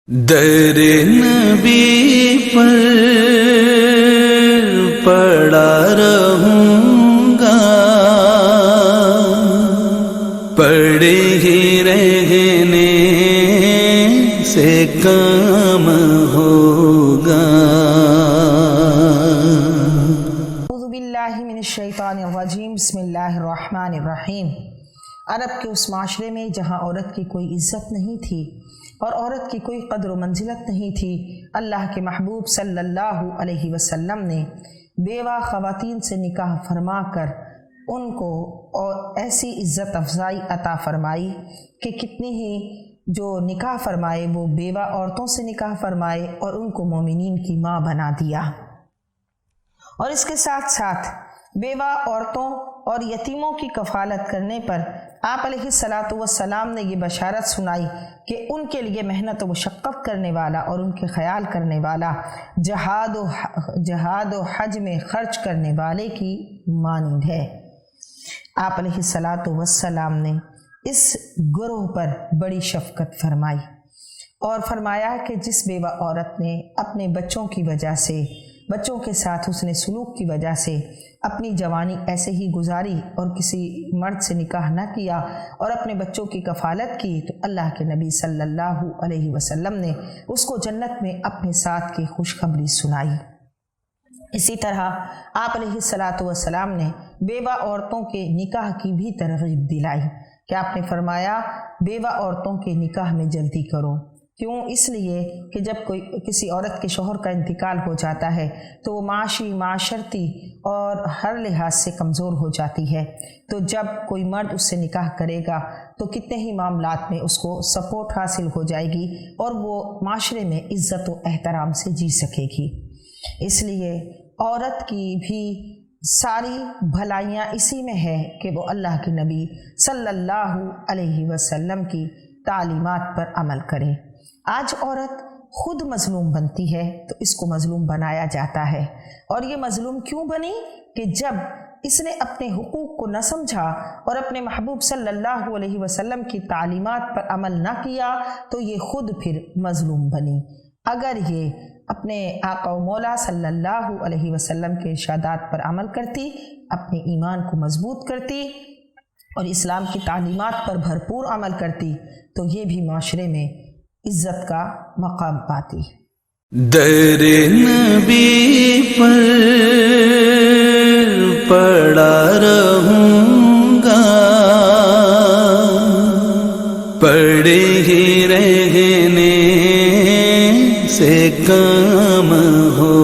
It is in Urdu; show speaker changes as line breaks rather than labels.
در نبی پر پڑا رہوں گا، پڑے ہی رہنے سے کام ہوگا۔
اعوذ باللہ من الشیطان الرجیم، بسم اللہ الرحمن الرحیم۔ عرب کے اس معاشرے میں جہاں عورت کی کوئی عزت نہیں تھی اور عورت کی کوئی قدر و منزلت نہیں تھی، اللہ کے محبوب صلی اللہ علیہ وسلم نے بیوہ خواتین سے نکاح فرما کر ان کو اور ایسی عزت افزائی عطا فرمائی کہ کتنی ہی جو نکاح فرمائے وہ بیوہ عورتوں سے نکاح فرمائے اور ان کو مومنین کی ماں بنا دیا۔ اور اس کے ساتھ ساتھ بیوہ عورتوں اور یتیموں کی کفالت کرنے پر آپ علیہ الصلاۃ والسلام نے یہ بشارت سنائی کہ ان کے لیے محنت و مشقت کرنے والا اور ان کے خیال کرنے والا جہاد و حج میں خرچ کرنے والے کی مانند ہے۔ آپ علیہ الصلاۃ والسلام نے اس گروہ پر بڑی شفقت فرمائی اور فرمایا کہ جس بیوہ عورت نے اپنے بچوں کی وجہ سے، بچوں کے ساتھ حسن سلوک کی وجہ سے اپنی جوانی ایسے ہی گزاری اور کسی مرد سے نکاح نہ کیا اور اپنے بچوں کی کفالت کی، تو اللہ کے نبی صلی اللہ علیہ وسلم نے اس کو جنت میں اپنے ساتھ کی خوشخبری سنائی۔ اسی طرح آپ علیہ الصلاۃ والسلام نے بیوہ عورتوں کے نکاح کی بھی ترغیب دلائی کہ آپ نے فرمایا بیوہ عورتوں کے نکاح میں جلدی کرو۔ کیوں؟ اس لیے کہ جب کوئی کسی عورت کے شوہر کا انتقال ہو جاتا ہے تو وہ معاشی، معاشرتی اور ہر لحاظ سے کمزور ہو جاتی ہے، تو جب کوئی مرد اس سے نکاح کرے گا تو کتنے ہی معاملات میں اس کو سپورٹ حاصل ہو جائے گی اور وہ معاشرے میں عزت و احترام سے جی سکے گی۔ اس لیے عورت کی بھی ساری بھلائیاں اسی میں ہے کہ وہ اللہ کے نبی صلی اللہ علیہ وسلم کی تعلیمات پر عمل کرے۔ آج عورت خود مظلوم بنتی ہے تو اس کو مظلوم بنایا جاتا ہے، اور یہ مظلوم کیوں بنی کہ جب اس نے اپنے حقوق کو نہ سمجھا اور اپنے محبوب صلی اللہ علیہ وسلم کی تعلیمات پر عمل نہ کیا تو یہ خود پھر مظلوم بنی۔ اگر یہ اپنے آقا و مولا صلی اللہ علیہ وسلم کے ارشادات پر عمل کرتی، اپنے ایمان کو مضبوط کرتی اور اسلام کی تعلیمات پر بھرپور عمل کرتی تو یہ بھی معاشرے میں عزت کا مقام پاتی۔
در نبی پر پڑا رہوں گا، پڑے ہی رہنے سے کام ہو